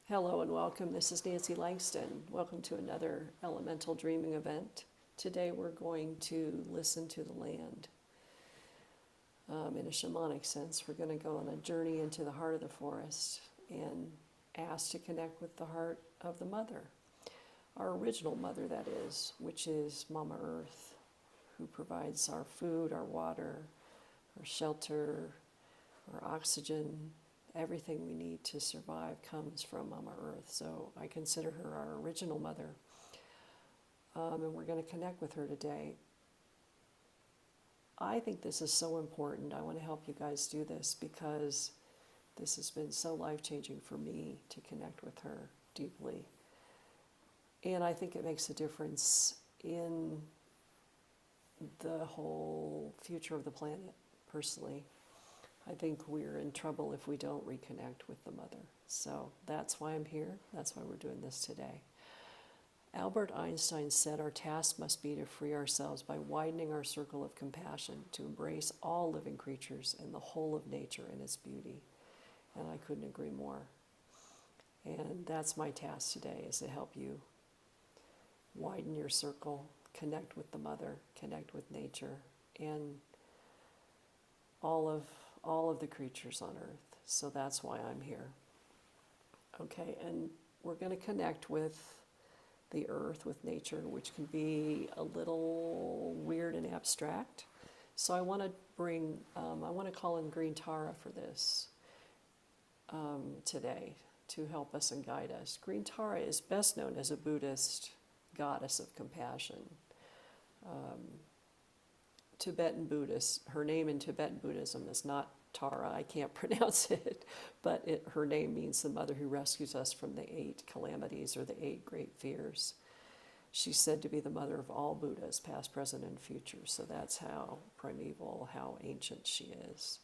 Hello and welcome. This is Nancy Langston. Welcome to another elemental dreaming event. Today we're going to listen to the land. In a shamanic sense, we're going to go on a journey into the heart of the forest and ask to connect with the heart of the mother, our original mother, that is, which is Mama Earth, who provides our food, our water, our shelter, our oxygen. Everything we need to survive comes from Mama Earth. So I consider her our original mother. And we're going to connect with her today. I think this is so important. I want to help you guys do this because this has been so life-changing for me to connect with her deeply. And I think it makes a difference in the whole future of the planet, personally. I think we're in trouble if we don't reconnect with the mother. So that's why I'm here. That's why we're doing this today. Albert Einstein said our task must be to free ourselves by widening our circle of compassion, to embrace all living creatures and the whole of nature and its beauty. And I couldn't agree more. And that's my task today, is to help you widen your circle, connect with the mother, connect with nature, and all of the creatures on earth. So that's why I'm here. Okay, and we're going to connect with the earth, with nature, which can be a little weird and abstract. So I want to call in Green Tara for this today to help us and guide us. Green Tara is best known as a Buddhist goddess of compassion. Tibetan Buddhist, her name in Tibetan Buddhism is not Tara, I can't pronounce it, but her name means the mother who rescues us from the 8 calamities or the 8 great fears. She's said to be the mother of all Buddhas, past, present, and future, so that's how primeval, how ancient she is.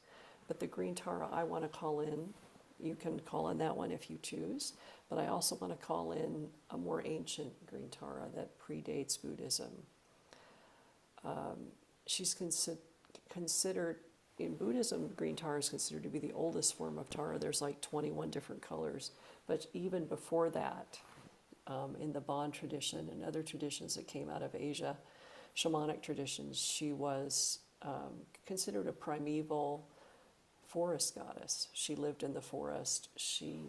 But the Green Tara I want to call in, you can call in that one if you choose, but I also want to call in a more ancient Green Tara that predates Buddhism. She's considered, in Buddhism, Green Tara is considered to be the oldest form of Tara. There's like 21 different colors. But even before that, in the Bon tradition and other traditions that came out of Asia, shamanic traditions, she was considered a primeval forest goddess. She lived in the forest. She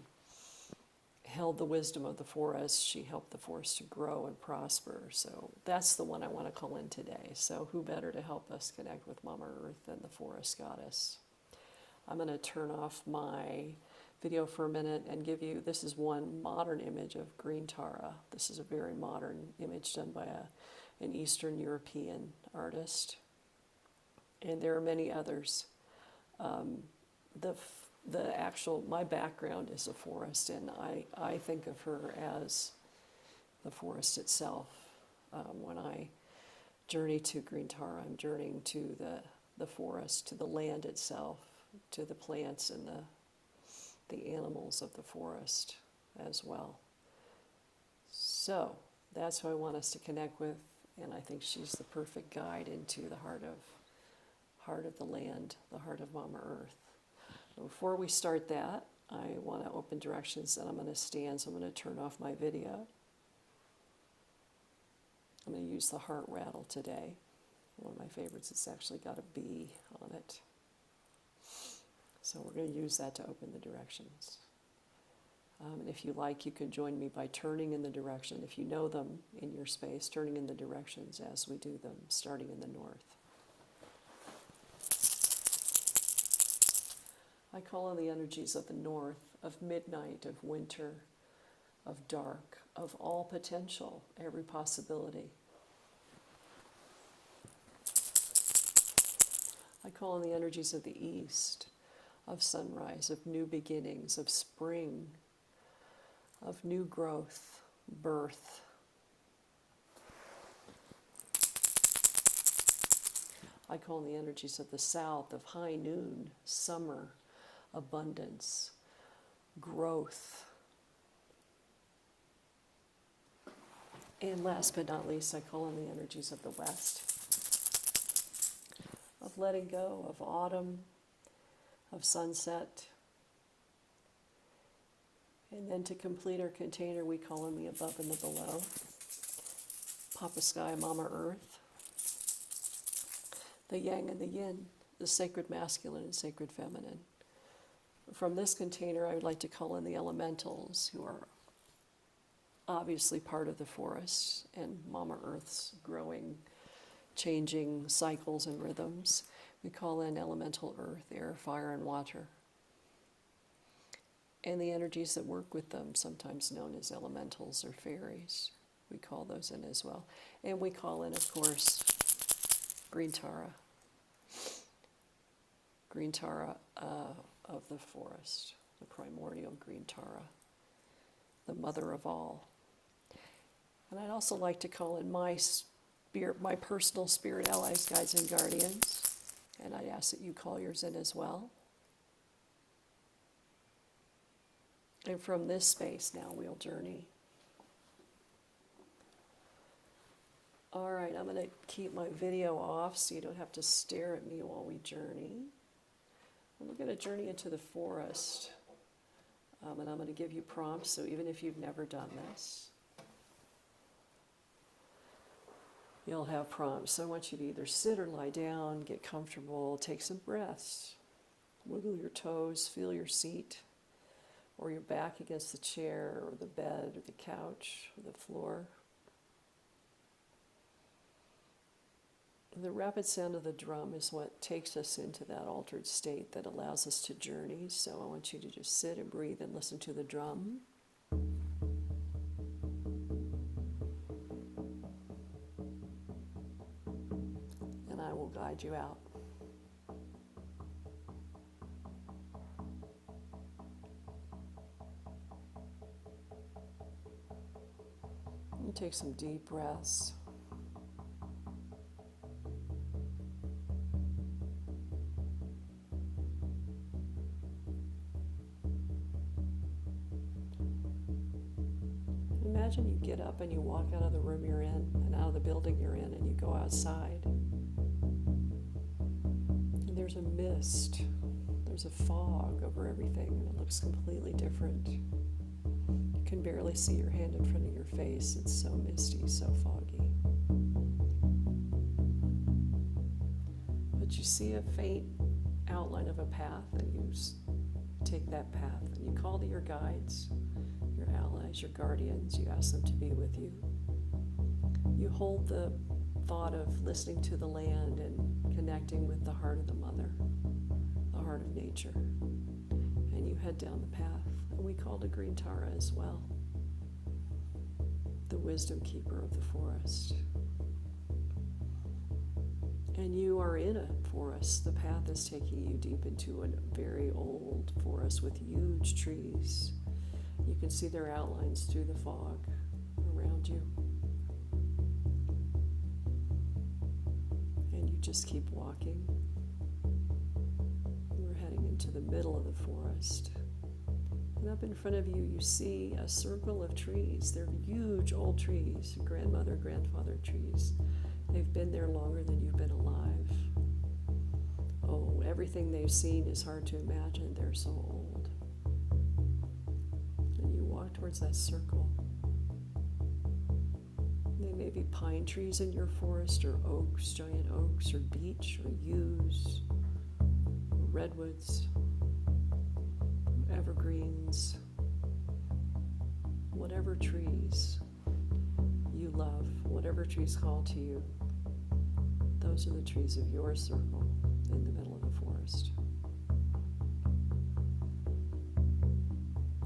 held the wisdom of the forest. She helped the forest to grow and prosper. So that's the one I want to call in today. So who better to help us connect with Mama Earth than the forest goddess? I'm going to turn off my video for a minute and give you, this is one modern image of Green Tara. This is a very modern image done by an Eastern European artist. And there are many others. My background is a forest, and I think of her as the forest itself. When I journey to Green Tara, I'm journeying to the forest, to the land itself, to the plants and the animals of the forest as well. So that's who I want us to connect with, and I think she's the perfect guide into the heart of the land, the heart of Mama Earth. Before we start that, I want to open directions, and I'm going to stand, so I'm going to turn off my video. I'm going to use the heart rattle today. One of my favorites, it's actually got a bee on it. So we're going to use that to open the directions. And if you like, you can join me by turning in the direction, if you know them in your space, turning in the directions as we do them, starting in the north. I call on the energies of the north, of midnight, of winter, of dark, of all potential, every possibility. I call on the energies of the east, of sunrise, of new beginnings, of spring, of new growth, birth. I call on the energies of the south, of high noon, summer, abundance, growth. And last but not least, I call on the energies of the west, of letting go, of autumn, of sunset, And then to complete our container, we call in the above and the below. Papa Sky, Mama Earth. The Yang and the Yin, the sacred masculine and sacred feminine. From this container, I would like to call in the elementals, who are obviously part of the forest, and Mama Earth's growing, changing cycles and rhythms. We call in elemental earth, air, fire, and water. And the energies that work with them, sometimes known as elementals or fairies. We call those in as well. And we call in, of course, Green Tara. Green Tara of the forest, the primordial Green Tara, the mother of all. And I'd also like to call in my personal spirit allies, guides, and guardians. And I'd ask that you call yours in as well. And from this space now we'll journey. All right, I'm going to keep my video off so you don't have to stare at me while we journey. And we're going to journey into the forest. And I'm going to give you prompts, so even if you've never done this, you'll have prompts. So I want you to either sit or lie down, get comfortable, take some breaths, wiggle your toes, feel your seat, or your back against the chair, or the bed, or the couch, or the floor. The rapid sound of the drum is what takes us into that altered state that allows us to journey. So I want you to just sit and breathe and listen to the drum. And I will guide you out. And take some deep breaths. Imagine you get up and you walk out of the room you're in and out of the building you're in, and you go outside. And there's a mist, there's a fog over everything, and it looks completely different. You can barely see your hand in front of your face. It's so misty, so foggy. But you see a faint outline of a path, and you take that path and you call to your guides, your allies, your guardians. You ask them to be with you. You hold the thought of listening to the land and connecting with the heart of the mother, the heart of nature. And you head down the path. And we call to Green Tara as well, the wisdom keeper of the forest. And you are in a forest. The path is taking you deep into a very old forest with huge trees. You can see their outlines through the fog around you. And you just keep walking. We're heading into the middle of the forest. And up in front of you, you see a circle of trees. They're huge old trees, grandmother, grandfather trees. They've been there longer than you've been alive. Oh, everything they've seen is hard to imagine. They're so old. And you walk towards that circle. They may be pine trees in your forest, or oaks, giant oaks, or beech, or yews, or redwoods, evergreens, whatever trees you love, whatever trees call to you. Those are the trees of your circle in the middle of the forest.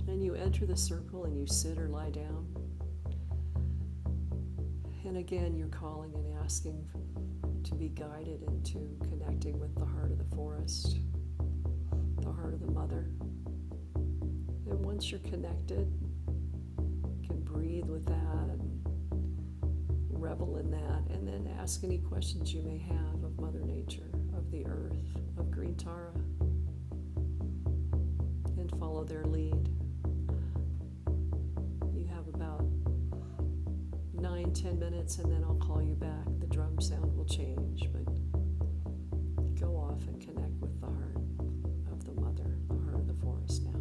And you enter the circle and you sit or lie down. And again, you're calling and asking to be guided into connecting with the heart of the forest, the heart of the mother. And once you're connected, you can breathe with that and revel in that, and then ask any questions you may have of Mother Nature, of the earth, of Green Tara, and follow their lead. You have about 9-10 minutes, and then I'll call you back. The drum sound will change, but go off and connect with the heart of the mother, the heart of the forest now.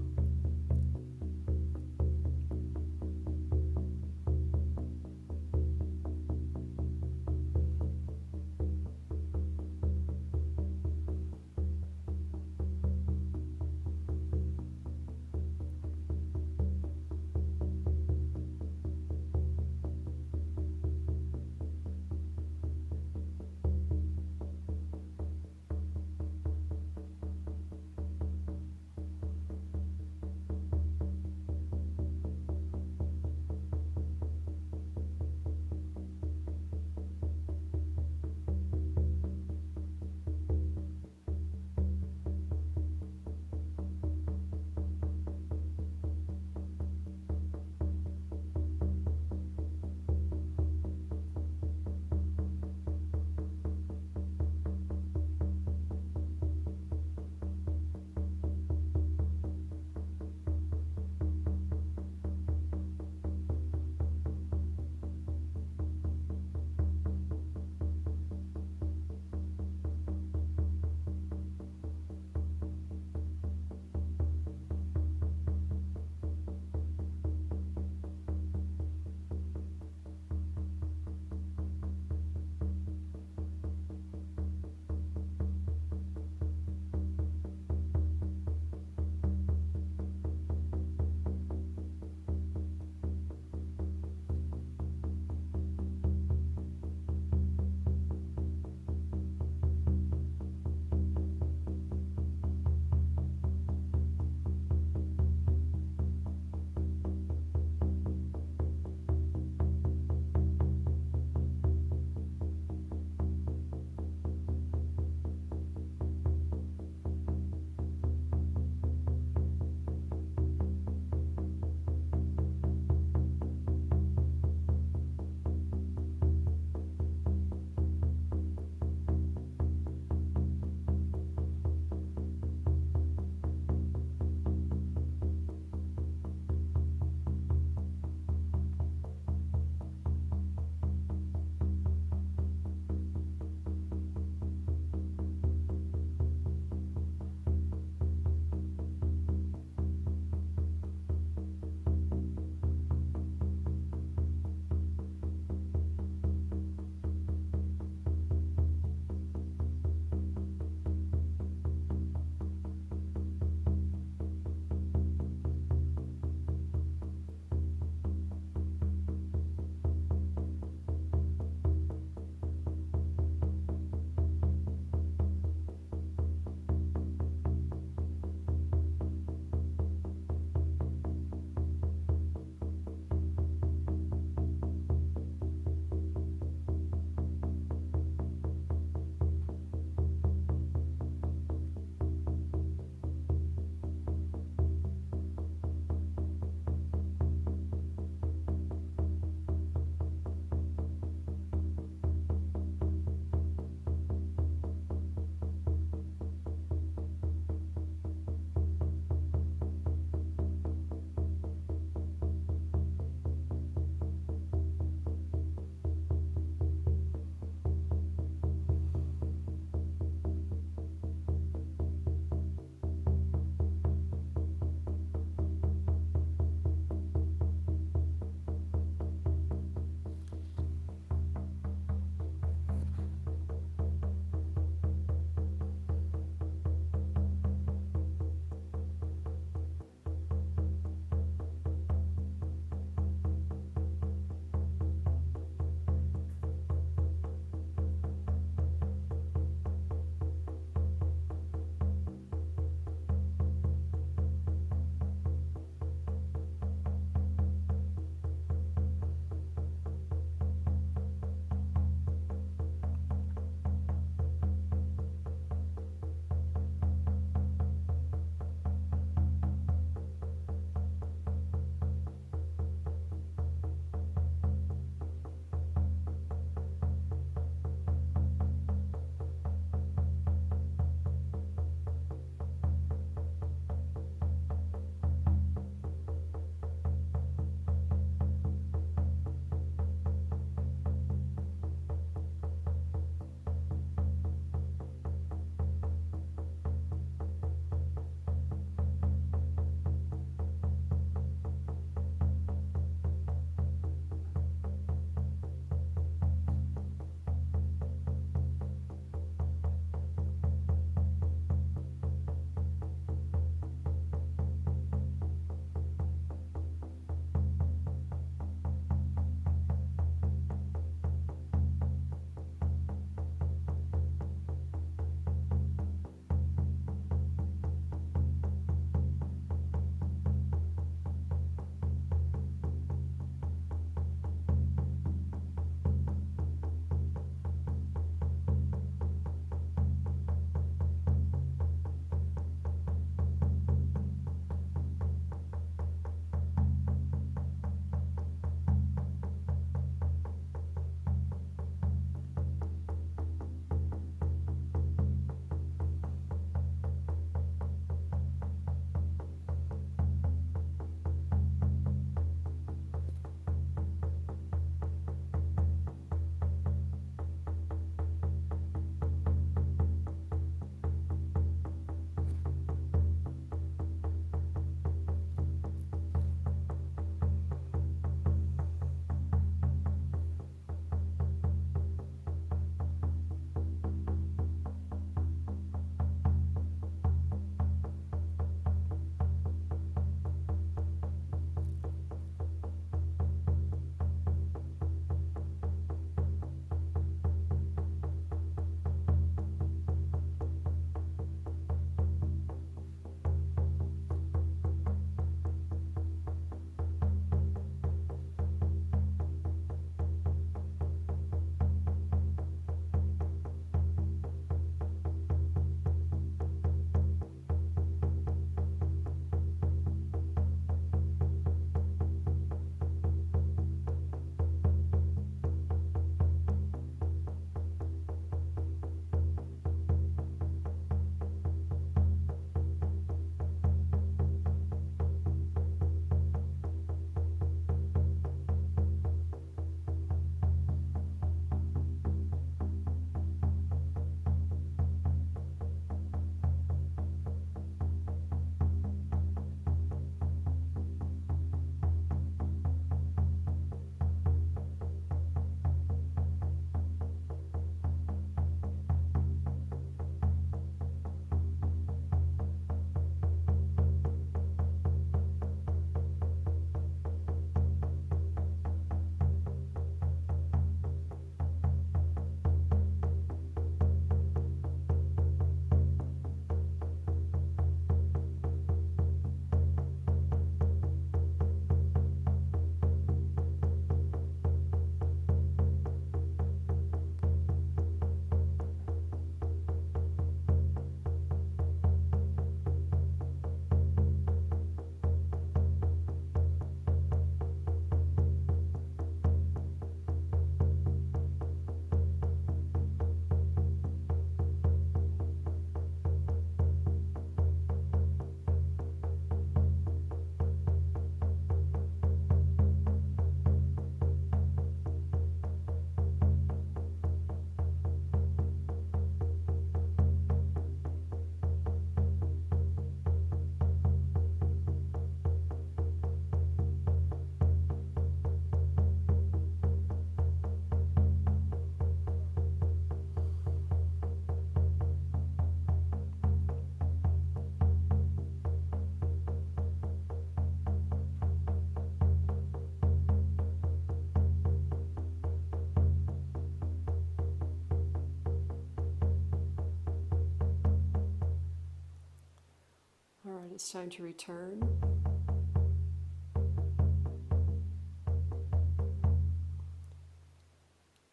All right, it's time to return.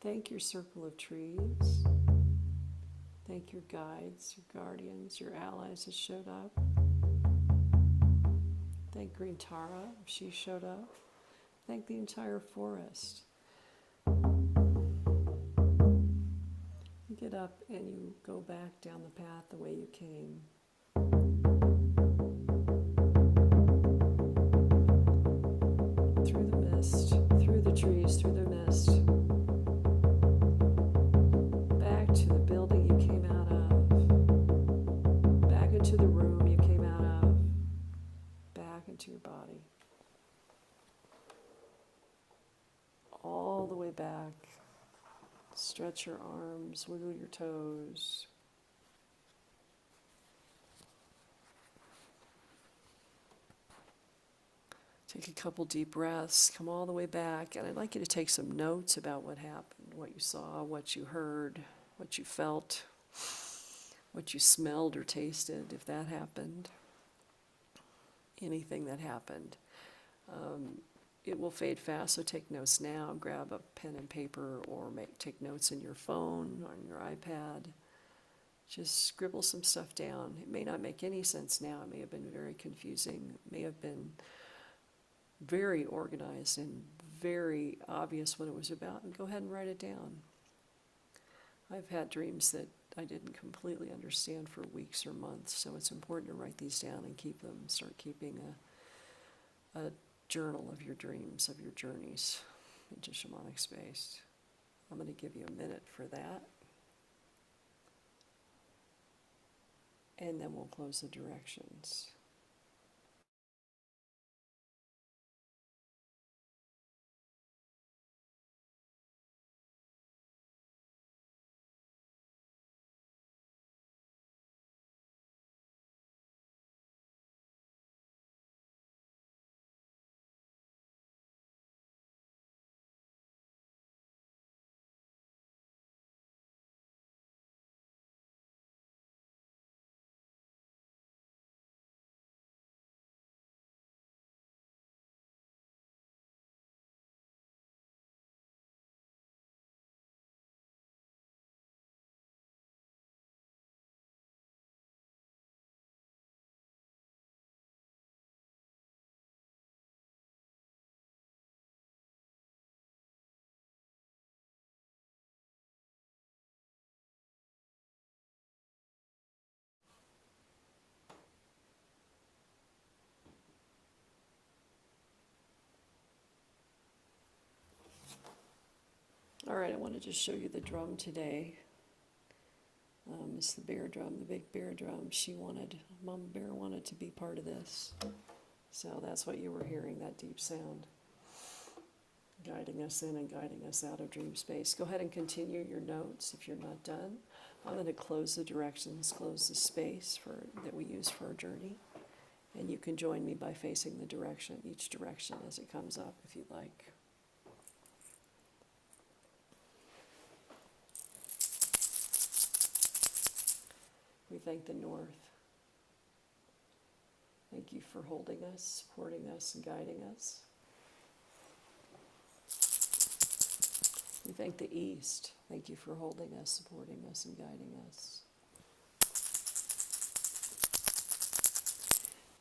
Thank your circle of trees. Thank your guides, your guardians, your allies that showed up. Thank Green Tara if she showed up. Thank the entire forest. You get up and you go back down the path the way you came. Through the mist, through the trees, through the mist. Back to the building you came out of. Back into the room you came out of. Back into your body. All the way back. Stretch your arms, wiggle your toes. Take a couple deep breaths, come all the way back, and I'd like you to take some notes about what happened, what you saw, what you heard, what you felt, what you smelled or tasted, if that happened, anything that happened. It will fade fast, so take notes now. Grab a pen and paper or take notes in your phone, on your iPad. Just scribble some stuff down. It may not make any sense now. It may have been very confusing. It may have been very organized and very obvious what it was about. And go ahead and write it down. I've had dreams that I didn't completely understand for weeks or months, so it's important to write these down and keep them. Start keeping a journal of your dreams, of your journeys into shamanic space. I'm going to give you a minute for that. And then we'll close the directions. All right, I want to just show you the drum today. It's the bear drum, the big bear drum. Mama Bear wanted to be part of this. So that's what you were hearing, that deep sound. Guiding us in and guiding us out of dream space. Go ahead and continue your notes if you're not done. I'm going to close the directions, close the space that we use for our journey. And you can join me by facing the direction, each direction as it comes up if you'd like. We thank the North. Thank you for holding us, supporting us, and guiding us. We thank the East. Thank you for holding us, supporting us, and guiding us.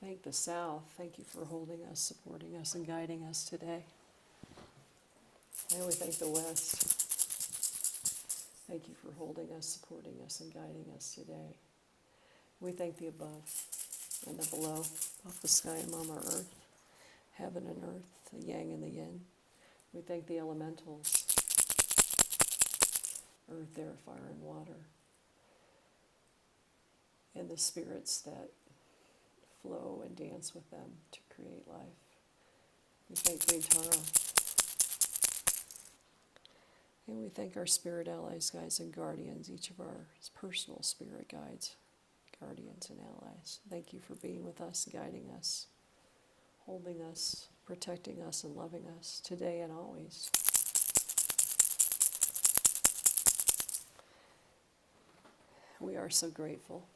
Thank the South. Thank you for holding us, supporting us, and guiding us today. And we thank the West. Thank you for holding us, supporting us, and guiding us today. We thank the above and the below, both the sky and Mama Earth, heaven and earth, the yang and the yin. We thank the elementals, earth, air, fire, and water, and the spirits that flow and dance with them to create life. We thank Green Tara. And we thank our spirit allies, guides, and guardians, each of our personal spirit guides, guardians, and allies. Thank you for being with us, guiding us, holding us, protecting us, and loving us today and always. We are so grateful.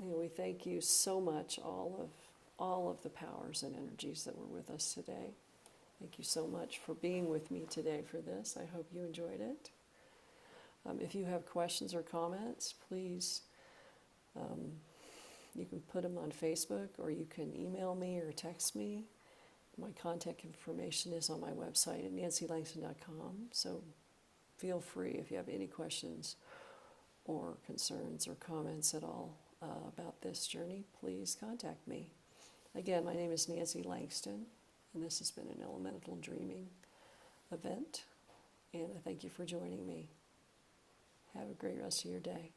And we thank you so much, all of the powers and energies that were with us today. Thank you so much for being with me today for this. I hope you enjoyed it. If you have questions or comments, please, you can put them on Facebook, or you can email me or text me. My contact information is on my website at nancylangston.com. So feel free, if you have any questions or concerns or comments at all about this journey, please contact me. Again, my name is Nancy Langston, and this has been an Elemental Dreaming event, and I thank you for joining me. Have a great rest of your day.